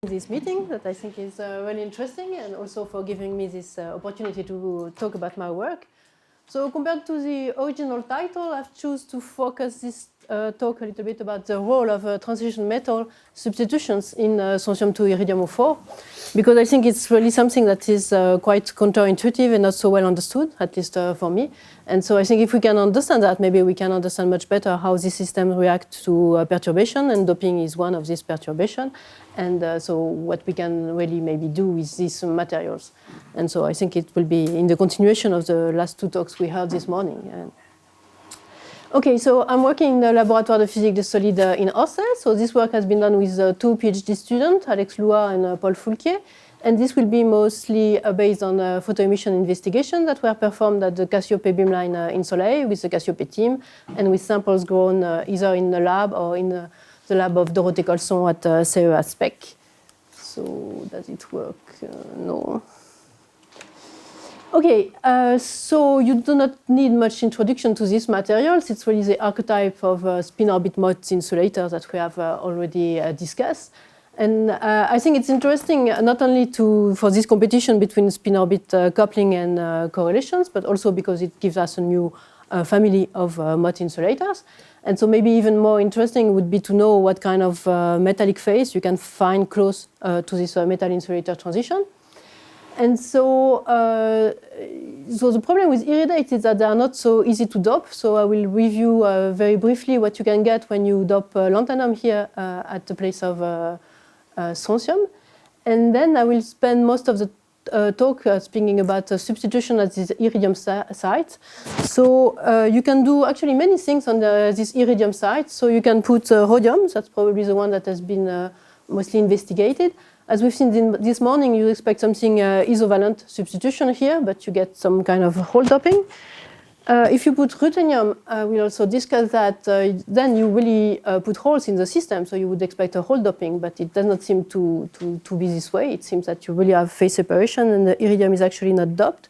This meeting that I think is really interesting, and also for giving me this opportunity to talk about my work. So compared to the original title, I've chosen to focus this talk a little bit about the role of transition metal substitutions in strontium-2 iridium-04, because I think it's really something that is quite counterintuitive and not so well understood, at least for me. And so I think if we can understand that, maybe we can understand much better how these systems react to perturbation, and doping is one of these perturbations. And so what we can really maybe do with these materials. And so I think it will be in the continuation of the last two talks we heard this morning. Okay, so I'm working in the Laboratoire de Physique des Solides in Orsay. So this work has been done with two PhD students, Alex Loua and Paul Foulquier. And this will be mostly based on photoemission investigations that were performed at the Cassiope beamline in Soleil with the Cassiope team, and with samples grown either in the lab or in the lab of Dorothée Colson at CEA SPEC. So does it work? No. Okay, so you do not need much introduction to these materials. It's really the archetype of spin-orbit MOT insulators that we have already discussed. And I think it's interesting not only for this competition between spin-orbit coupling and correlations, but also because it gives us a new family of MOT insulators. And so maybe even more interesting would be to know what kind of metallic phase you can find close to this metal insulator transition. And so the problem with iridates is that they are not so easy to dope. So I will review very briefly what you can get when you dope lanthanum here at the place of strontium. And then I will spend most of the talk speaking about substitution at this iridium site. So you can do actually many things on this iridium site. So you can put rhodium, that's probably the one that has been mostly investigated. As we've seen this morning, you expect something isovalent substitution here, but you get some kind of hole doping. If you put ruthenium, we'll also discuss that, then you really put holes in the system, so you would expect a hole doping, but it does not seem to be this way. It seems that you really have phase separation, and the iridium is actually not doped.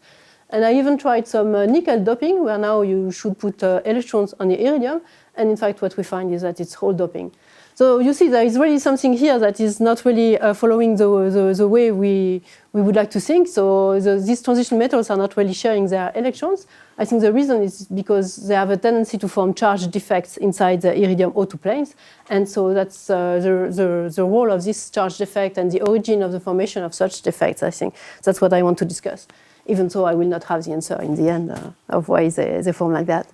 And I even tried some nickel doping, where now you should put electrons on the iridium, and in fact what we find is that it's hole doping. So you see there is really something here that is not really following the way we would like to think. So these transition metals are not really sharing their electrons. I think the reason is because they have a tendency to form charge defects inside the iridium O2 planes. And so that's the role of this charge defect and the origin of the formation of such defects. I think that's what I want to discuss, even though I will not have the answer in the end of why they form like that.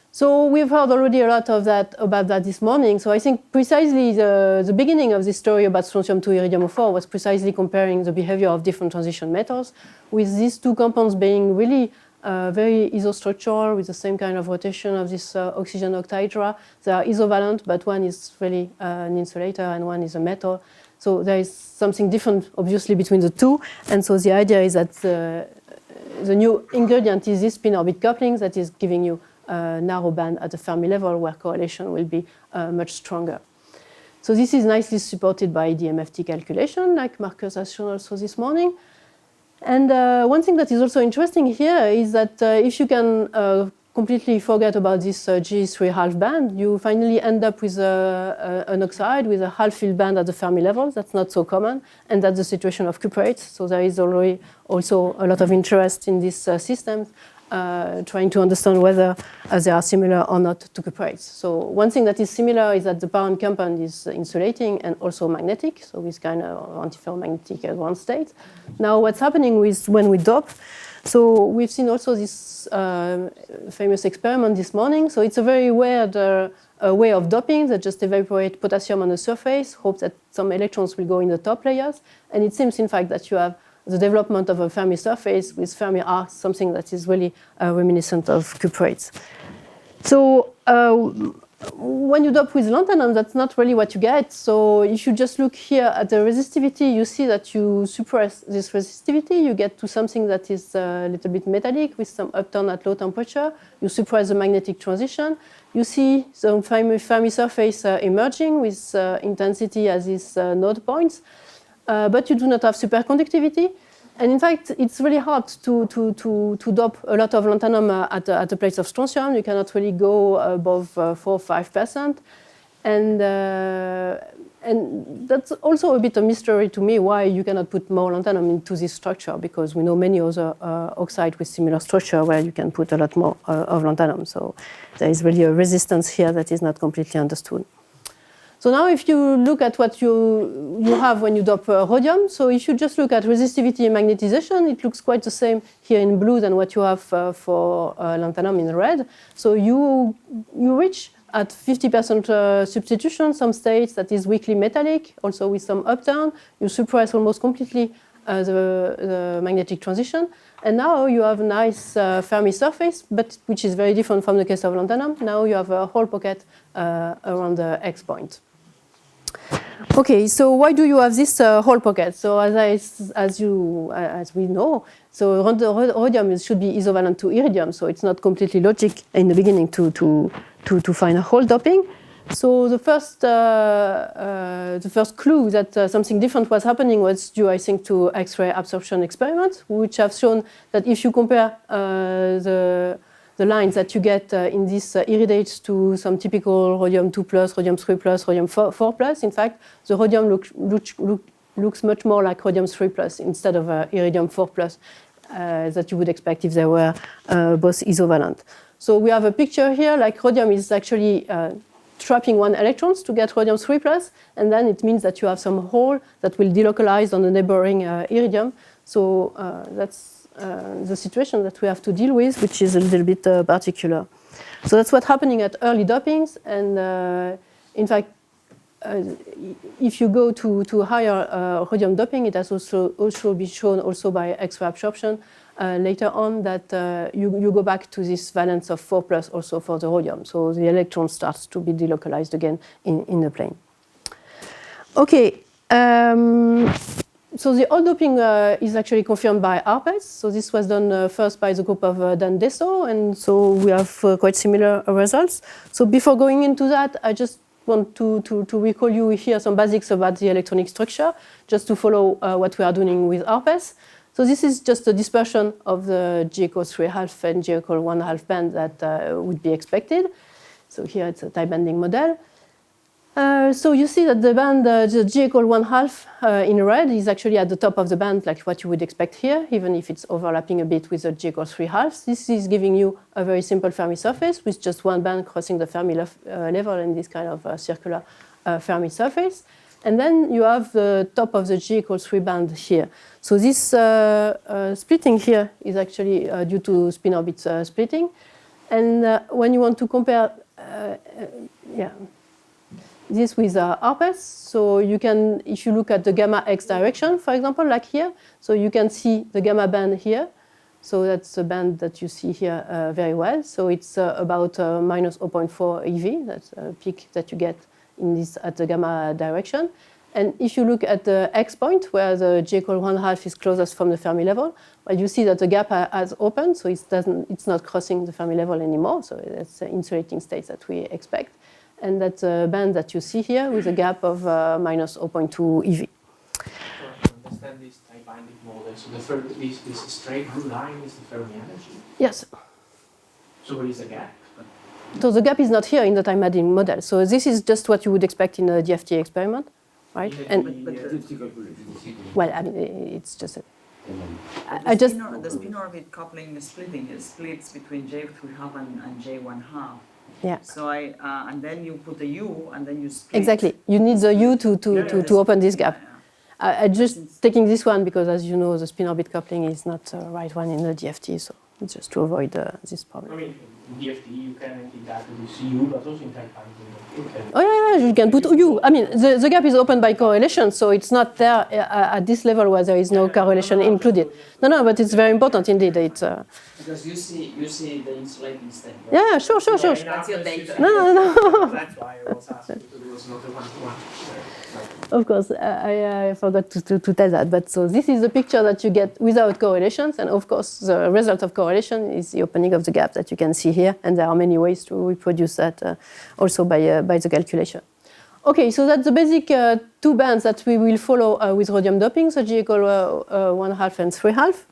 So we've heard already a lot about that this morning. So I think precisely the beginning of this story about strontium-2 iridium-04 was precisely comparing the behavior of different transition metals, with these two compounds being really very isostructural, with the same kind of rotation of this oxygen octahedra. They are isovalent, but one is really an insulator and one is a metal. So there is something different, obviously, between the two. And so the idea is that the new ingredient is this spin-orbit coupling that is giving you narrow band at the Fermi level, where correlation will be much stronger. So this is nicely supported by DMFT calculation, like Marcus has shown also this morning. And one thing that is also interesting here is that if you can completely forget about this G3 half band, you finally end up with an oxide with a half filled band at the Fermi level. That's not so common, and that's the situation of cuprates. So there is already also a lot of interest in this system. Trying to understand whether they are similar or not to cuprates. So one thing that is similar is that the parent compound is insulating and also magnetic, so with kind of antiferromagnetic ground state. Now what's happening with when we dope, so we've seen also this famous experiment this morning. So it's a very weird way of doping that just evaporate potassium on the surface, hope that some electrons will go in the top layers. And it seems in fact that you have the development of a Fermi surface with Fermi arcs, something that is really reminiscent of cuprates. So when you dope with lanthanum, that's not really what you get. So if you just look here at the resistivity, you see that you suppress this resistivity. You get to something that is a little bit metallic with some upturn at low temperature. You suppress the magnetic transition. You see some Fermi surface emerging with intensity as these node points. But you do not have superconductivity. And in fact, it's really hard to dope a lot of lanthanum at the place of strontium. You cannot really go above 4 or 5%. And that's also a bit of mystery to me why you cannot put more lanthanum into this structure, because we know many other oxides with similar structure where you can put a lot more of lanthanum. So there is really a resistance here that is not completely understood. So now if you look at what you have when you dope rhodium, so if you just look at resistivity and magnetization, it looks quite the same here in blue than what you have for lanthanum in red. So you reach at 50% substitution some states that is weakly metallic, also with some upturn. You suppress almost completely the magnetic transition. And now you have a nice Fermi surface, but which is very different from the case of lanthanum. Now you have a hole pocket around the X point. Okay, so why do you have this hole pocket? So as we know, so rhodium should be isovalent to iridium, so it's not completely logic in the beginning to find a hole doping. So the first clue that something different was happening was due, I think, to X-ray absorption experiments, which have shown that if you compare the lines that you get in these iridates to some typical rhodium 2+, rhodium 3+, rhodium 4+, in fact, the rhodium looks much more like rhodium 3+ instead of iridium 4+, that you would expect if they were both isovalent. So we have a picture here, like rhodium is actually trapping 1 electrons to get rhodium 3+, and then it means that you have some hole that will delocalize on the neighboring iridium. So that's the situation that we have to deal with, which is a little bit particular. So that's what's happening at early dopings, and in fact, if you go to higher rhodium doping, it has also been shown also by X-ray absorption later on that you go back to this valence of 4+ also for the rhodium. So the electron starts to be delocalized again in the plane. Okay. So the hole doping is actually confirmed by ARPES. So this was done first by the group of Dan Dessau, and so we have quite similar results. So before going into that, I just want to recall you here some basics about the electronic structure, just to follow what we are doing with ARPES. So this is just a dispersion of the G equals 3½ and G equals 1½ band that would be expected. So here it's a tie banding model. So you see that the band, the G equals 1½ in red is actually at the top of the band, like what you would expect here, even if it's overlapping a bit with the G equals 3½. This is giving you a very simple Fermi surface with just one band crossing the Fermi level and this kind of circular Fermi surface. And then you have the top of the G equals 3 band here. So this splitting here is actually due to spin orbit splitting. And when you want to compare, this with ARPES, so you can, if you look at the gamma X direction, for example, like here, so you can see the gamma band here. So that's the band that you see here very well. So it's about minus 0.4 eV. That's a peak that you get in this at the gamma direction. And if you look at the X point, where the G equals 1½ is closest from the Fermi level, well, you see that the gap has opened, so it's not crossing the Fermi level anymore. So that's the insulating state that we expect. And that's a band that you see here with a gap of minus 0.2 eV. To understand this tie binding model, so this straight blue line is the Fermi energy? Yes. So where is the gap? So the gap is not here in the time binding model. So this is just what you would expect in a DFT experiment, right? Well, I mean, it's just a... The spin orbit coupling splitting splits between J3½ and J1². Yeah. So and then you put a U and then you split. Exactly. You need the U to open this gap. I just taking this one because, as you know, the spin orbit coupling is not the right one in the DFT, so just to avoid this problem. I mean, in DFT you can interact with U, but also in tie binding. Oh yeah, you can put U. I mean, the gap is opened by correlation, so it's not there at this level where there is no correlation included. No, but it's very important indeed. It's because you see the insulating state. Yeah, sure. That's your data. No. That's why I was asking because it was not a one-to-one. Of course, I forgot to tell that. But so this is the picture that you get without correlations, and of course the result of correlation is the opening of the gap that you can see here, and there are many ways to reproduce that also by the calculation. Okay, so that's the basic two bands that we will follow with rhodium doping, so G equals 1½ and 3½.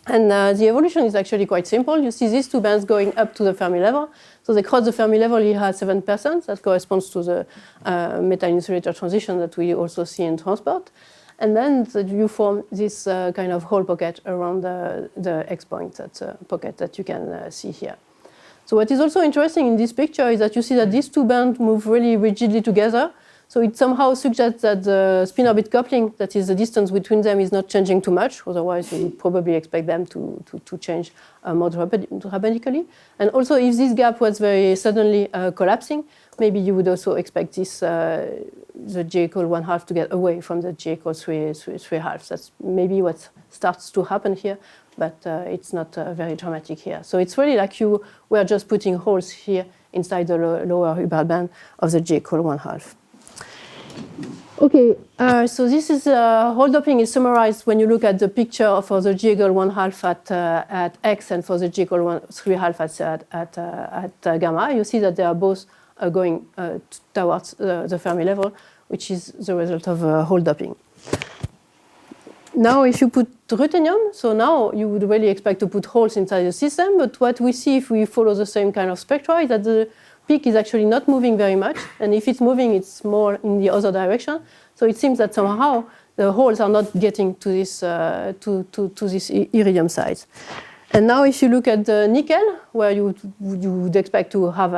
And the evolution is actually quite simple. You see these two bands going up to the Fermi level. So they cross the Fermi level here at 7%. That corresponds to the metal insulator transition that we also see in transport. And then you form this kind of hole pocket around the X point, that's a pocket that you can see here. So what is also interesting in this picture is that you see that these two bands move really rigidly together. So it somehow suggests that the spin-orbit coupling, that is the distance between them, is not changing too much. Otherwise, you would probably expect them to change more dramatically. And also, if this gap was very suddenly collapsing, maybe you would also expect this the J equal 1/2 to get away from the J equal 3/2. That's maybe what starts to happen here, but it's not very dramatic here. So it's really like you were just putting holes here inside the lower Hubbard band of the J equal 1/2. Okay, so this is hole doping is summarized when you look at the picture for the J equal 1/2 at X and for the J equal 3/2 at gamma. You see that they are both going towards the Fermi level, which is the result of hole doping. Now, if you put ruthenium, so now you would really expect to put holes inside the system, but what we see if we follow the same kind of spectra is that the peak is actually not moving very much, and if it's moving, it's more in the other direction. So it seems that somehow the holes are not getting to this this iridium size. And now, if you look at the nickel, where you would expect to have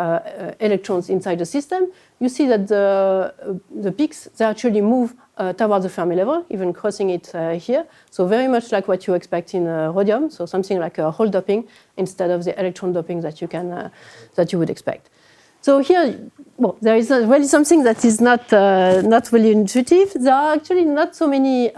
electrons inside the system, you see that the peaks they actually move towards the Fermi level, even crossing it here. So very much like what you expect in rhodium, so something like a hole doping instead of the electron doping that you would expect. So here, well, there is really something that is not really intuitive. There are actually not so many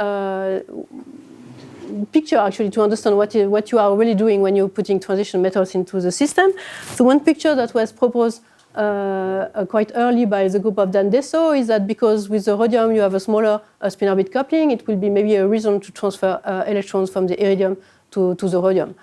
picture actually to understand what you are really doing when you're putting transition metals into the system. So one picture that was proposed quite early by the group of Dan Dessau is that because with the rhodium you have a smaller spin-orbit coupling, it will be maybe a reason to transfer electrons from the iridium to the rhodium.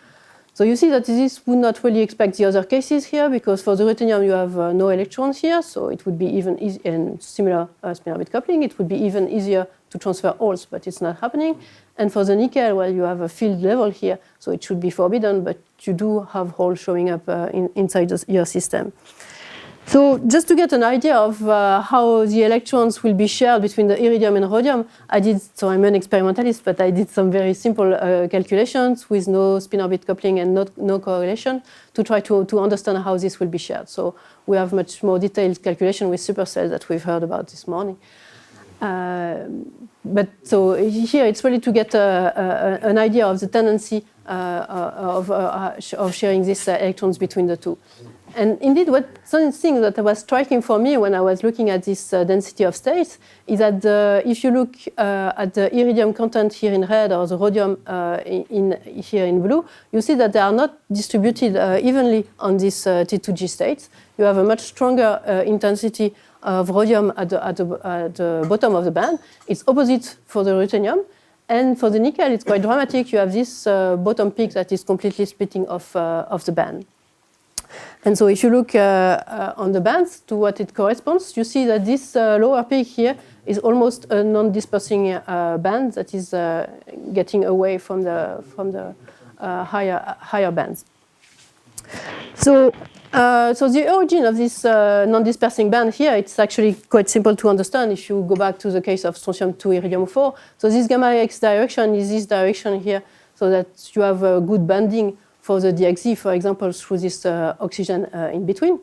So you see that this would not really expect the other cases here, because for the ruthenium you have no electrons here, so it would be even easy, and similar spin-orbit coupling, it would be even easier to transfer holes, but it's not happening. And for the nickel, well, you have a field level here, so it should be forbidden, but you do have holes showing up inside your system. So just to get an idea of how the electrons will be shared between the iridium and rhodium, so I'm an experimentalist, but I did some very simple calculations with no spin-orbit coupling and no correlation to try to understand how this will be shared. So we have much more detailed calculation with supercells that we've heard about this morning. But so here it's really to get an idea of the tendency of sharing these electrons between the two. And indeed, something that was striking for me when I was looking at this density of states is that if you look at the iridium content here in red or the rhodium here in blue, you see that they are not distributed evenly on these T2G states. You have a much stronger intensity of rhodium at the bottom of the band. It's opposite for the ruthenium. And for the nickel, it's quite dramatic. You have this bottom peak that is completely splitting off the band. And so if you look on the bands to what it corresponds, you see that this lower peak here is almost a non-dispersing band that is getting away from the higher bands. So the origin of this non-dispersing band here, it's actually quite simple to understand if you go back to the case of strontium-2 iridium-4. So this gamma X direction is this direction here, so that you have a good banding for the DXZ, for example, through this oxygen in between,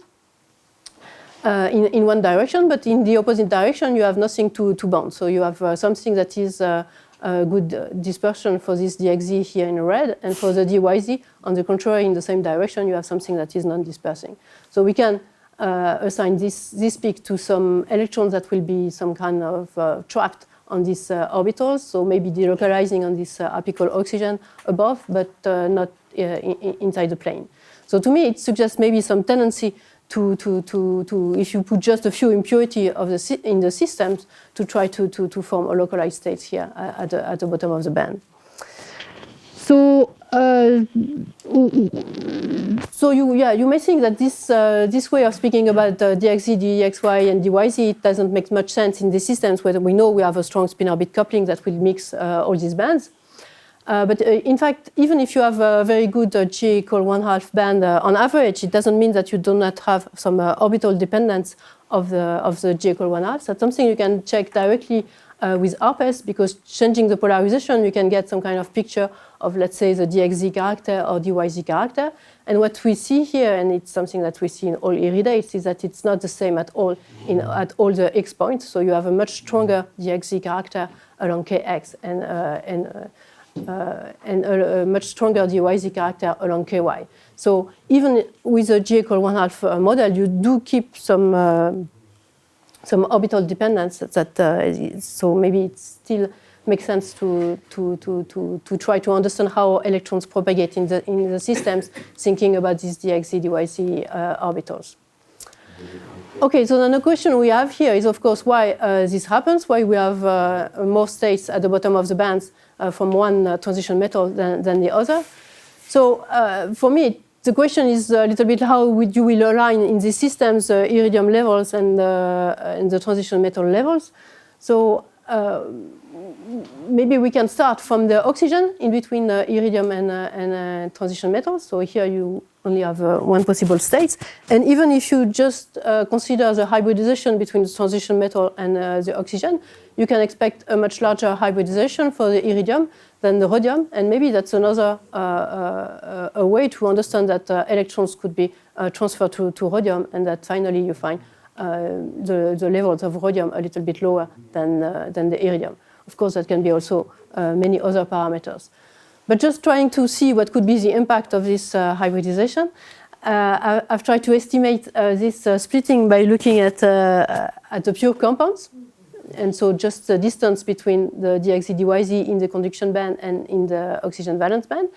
in one direction, but in the opposite direction, you have nothing to bond. So you have something that is a good dispersion for this DXZ here in red, and for the DYZ, on the contrary, in the same direction, you have something that is non-dispersing. So we can assign this peak to some electrons that will be some kind of trapped on these orbitals, so maybe delocalizing on this apical oxygen above, but not inside the plane. So to me, it suggests maybe some tendency to if you put just a few impurity in the systems, to try to form a localized state here at the bottom of the band. So you may think that this way of speaking about DXZ, DXY, and DYZ, it doesn't make much sense in the systems where we know we have a strong spin-orbit coupling that will mix all these bands. But in fact, even if you have a very good G equal 1/2 band on average, it doesn't mean that you do not have some orbital dependence of the G equal 1/2. That's something you can check directly with ARPES, because changing the polarization, you can get some kind of picture of, let's say, the DXZ character or DYZ character. And what we see here, and it's something that we see in all iridates, is that it's not the same at all at all the X points. So you have a much stronger DXZ character along Kx and a much stronger DYZ character along Ky. So even with a G equal 1/2 model, you do keep some orbital dependence. So maybe it still makes sense to try to understand how electrons propagate in the systems, thinking about these DXZ, DYZ orbitals. Okay, so then the question we have here is, of course, why this happens, why we have more states at the bottom of the bands from one transition metal than the other. So for me, the question is a little bit how you will align in these systems iridium levels and the transition metal levels. So maybe we can start from the oxygen in between iridium and transition metals. So here you only have one possible state. And even if you just consider the hybridization between the transition metal and the oxygen, you can expect a much larger hybridization for the iridium than the rhodium. And maybe that's another a way to understand that electrons could be transferred to rhodium, and that finally you find the levels of rhodium a little bit lower than the iridium. Of course, that can be also many other parameters. But just trying to see what could be the impact of this hybridization, I've tried to estimate this splitting by looking at the pure compounds. And so just the distance between the DXZ, DYZ in the conduction band and in the oxygen valence band.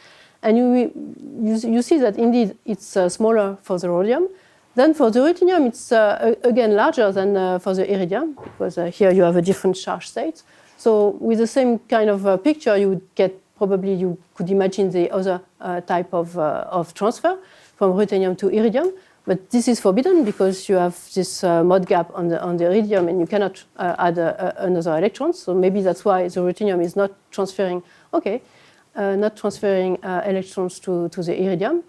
And you see that indeed it's smaller for the rhodium. Then for the ruthenium, it's again larger than for the iridium, because here you have a different charge state. So with the same kind of picture, you would get, probably you could imagine the other type of transfer from ruthenium to iridium. But this is forbidden because you have this mode gap on the iridium, and you cannot add another electron. So maybe that's why the ruthenium is not transferring, electrons to the iridium.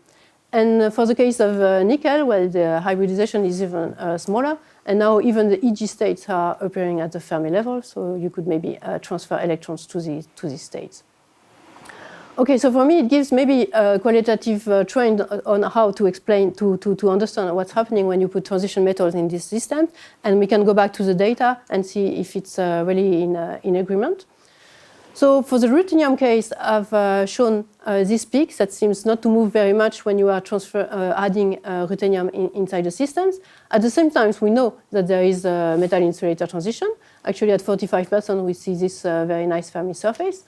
And for the case of nickel, well, the hybridization is even smaller. And now even the EG states are appearing at the Fermi level. So you could maybe transfer electrons to these states. Okay, so for me, it gives maybe a qualitative trend on how to explain, to understand what's happening when you put transition metals in this system. And we can go back to the data and see if it's really in agreement. So for the ruthenium case, I've shown this peak that seems not to move very much when you are adding ruthenium inside the systems. At the same time, we know that there is a metal insulator transition. Actually, at 45%, we see this very nice Fermi surface.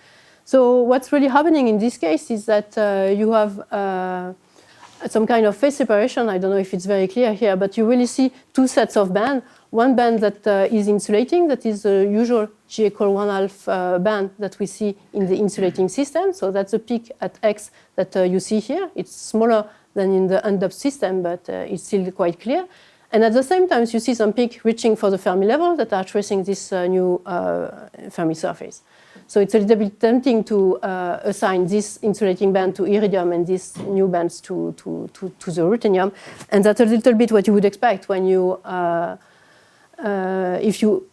So what's really happening in this case is that you have some kind of phase separation. I don't know if it's very clear here, but you really see two sets of bands. One band that is insulating, that is the usual G equal 1/2 band that we see in the insulating system. So that's a peak at X that you see here. It's smaller than in the undoped system, but it's still quite clear. And at the same time, you see some peak reaching for the Fermi level that are tracing this new Fermi surface. So it's a little bit tempting to assign this insulating band to iridium and these new bands to the ruthenium. And that's a little bit what you would expect when you, if you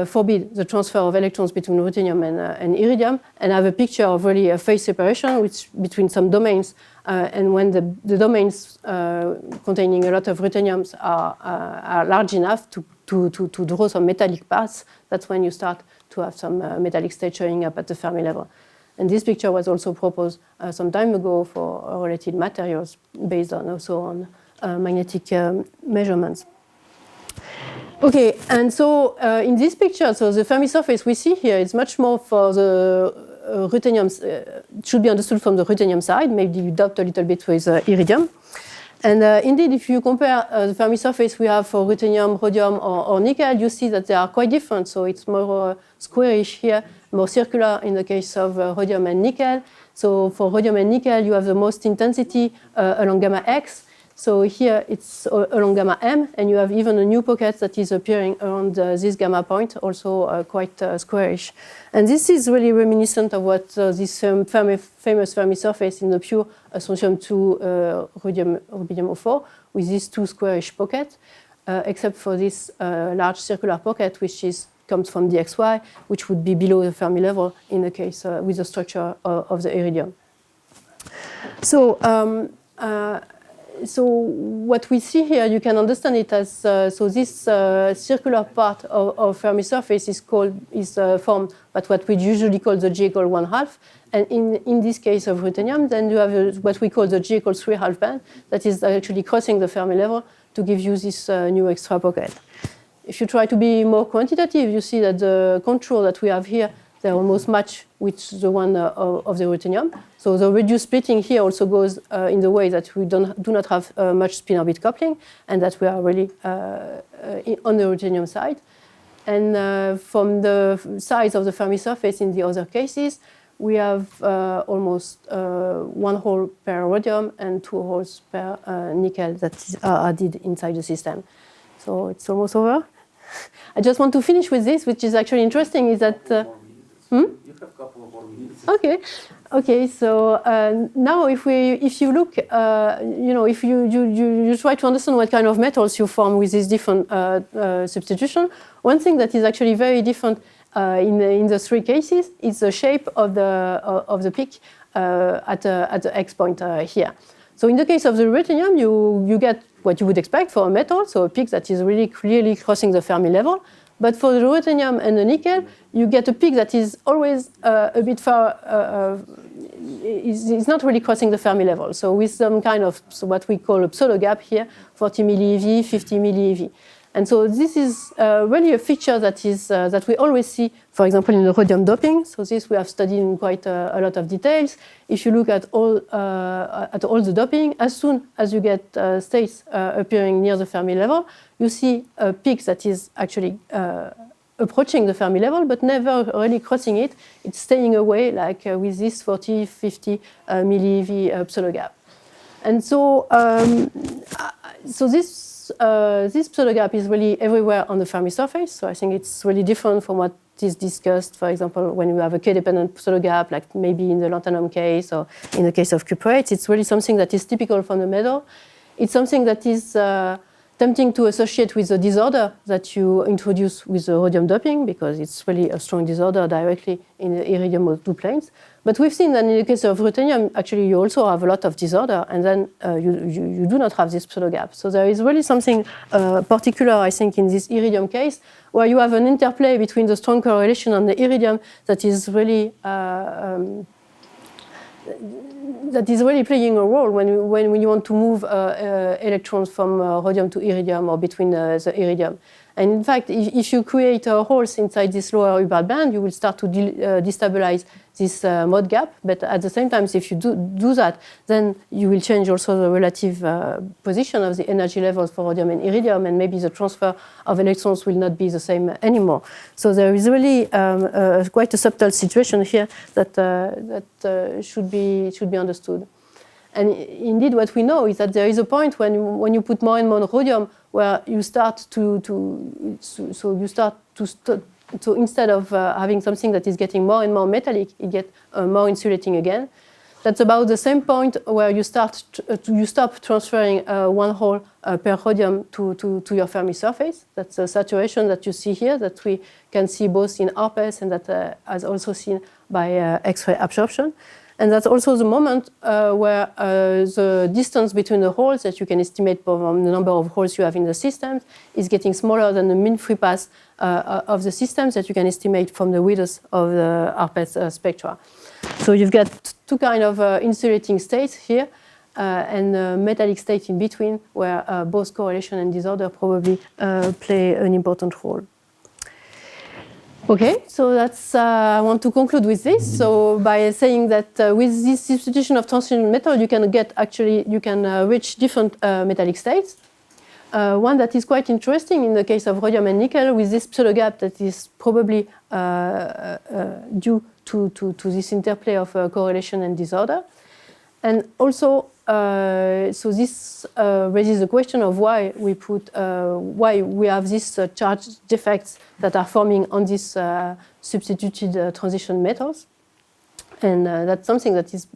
forbid the transfer of electrons between ruthenium and iridium, and have a picture of really a phase separation between some domains. And when the domains containing a lot of rutheniums are large enough to draw some metallic paths, that's when you start to have some metallic state showing up at the Fermi level. And this picture was also proposed some time ago for related materials based on also on magnetic measurements. Okay, and so in this picture, so the Fermi surface we see here is much more for the ruthenium, should be understood from the ruthenium side, maybe you doubt a little bit with iridium. And indeed, if you compare the Fermi surface we have for ruthenium, rhodium, or nickel, you see that they are quite different. So it's more squarish here, more circular in the case of rhodium and nickel. So for rhodium and nickel, you have the most intensity along gamma X. So here it's along gamma m, and you have even a new pocket that is appearing around this gamma point, also quite squarish. And this is really reminiscent of what this famous Fermi surface in the pure strontium-2 rubidium-04, with these two squarish pockets, except for this large circular pocket, which comes from the XY, which would be below the Fermi level in the case with the structure of the iridium. So, so what we see here, you can understand it as so this circular part of Fermi surface is formed by what we usually call the J equal 1/2, and in this case of ruthenium, then you have what we call the J equal 3/2 band that is actually crossing the Fermi level to give you this new extra pocket. If you try to be more quantitative, you see that the contour that we have here, they almost match with the one of the ruthenium. So the reduced splitting here also goes in the way that we do not have much spin-orbit coupling, and that we are really on the ruthenium side. And from the size of the Fermi surface in the other cases, we have almost 1 hole per rhodium and 2 holes per nickel that are added inside the system. So it's almost over. I just want to finish with this, which is actually interesting, is that... You have a couple of more minutes. Okay. Okay. So now, if you look, if you try to understand what kind of metals you form with these different substitution, one thing that is actually very different in the three cases is the shape of the peak at the X point here. So in the case of the ruthenium, you get what you would expect for a metal, so a peak that is really clearly crossing the Fermi level. But for the ruthenium and the nickel, you get a peak that is always a bit far, is not really crossing the Fermi level. So with some kind of what we call a pseudo gap here, 40 millieV, 50 millieV. And so this is really a feature that we always see, for example, in the rhodium doping. So this we have studied in quite a lot of details. If you look at all the doping, as soon as you get states appearing near the Fermi level, you see a peak that is actually approaching the Fermi level, but never really crossing it. It's staying away, like with this 40, 50 millieV pseudo gap. And so, this pseudo gap is really everywhere on the Fermi surface. So I think it's really different from what is discussed, for example, when you have a K-dependent pseudo gap, like maybe in the lanthanum case or in the case of cuprates. It's really something that is typical from the metal. It's something that is tempting to associate with the disorder that you introduce with the rhodium doping, because it's really a strong disorder directly in the iridium of 2 planes. But we've seen that in the case of ruthenium, actually you also have a lot of disorder, and then you do not have this pseudo gap. So there is really something particular, I think, in this iridium case, where you have an interplay between the strong correlation on the iridium that is really playing a role when you want to move electrons from rhodium to iridium or between the iridium. And in fact, if you create holes inside this lower Hubbard band, you will start to destabilize this mode gap. But at the same time, if you do that, then you will change also the relative position of the energy levels for rhodium and iridium, and maybe the transfer of electrons will not be the same anymore. So there is really quite a subtle situation here that should be understood. And indeed, what we know is that there is a point when you put more and more rhodium, where you start to instead of having something that is getting more and more metallic, it gets more insulating again. That's about the same point where you stop transferring 1 hole per rhodium to your Fermi surface. That's a saturation that you see here, that we can see both in ARPES and that is also seen by X-ray absorption. And that's also the moment where the distance between the holes that you can estimate from the number of holes you have in the system is getting smaller than the mean free path of the systems that you can estimate from the width of the ARPES spectra. So you've got 2 kinds of insulating states here and a metallic state in between, where both correlation and disorder probably play an important role. Okay, so that's, I want to conclude with this. So by saying that with this substitution of transition metal, you can reach different metallic states. One that is quite interesting in the case of rhodium and nickel, with this pseudo gap that is probably due to this interplay of correlation and disorder. And also this raises the question of why we have these charge defects that are forming on these substituted transition metals, and that's something that is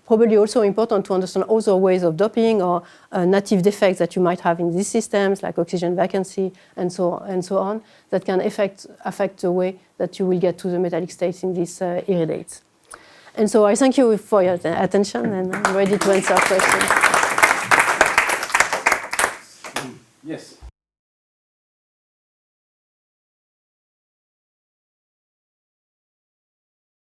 probably also important to understand other ways of doping or native defects that you might have in these systems, like oxygen vacancy and so on, that can affect the way that you will get to the metallic states in these iridates. And so I thank you for your attention, and I'm ready to answer questions. Yes.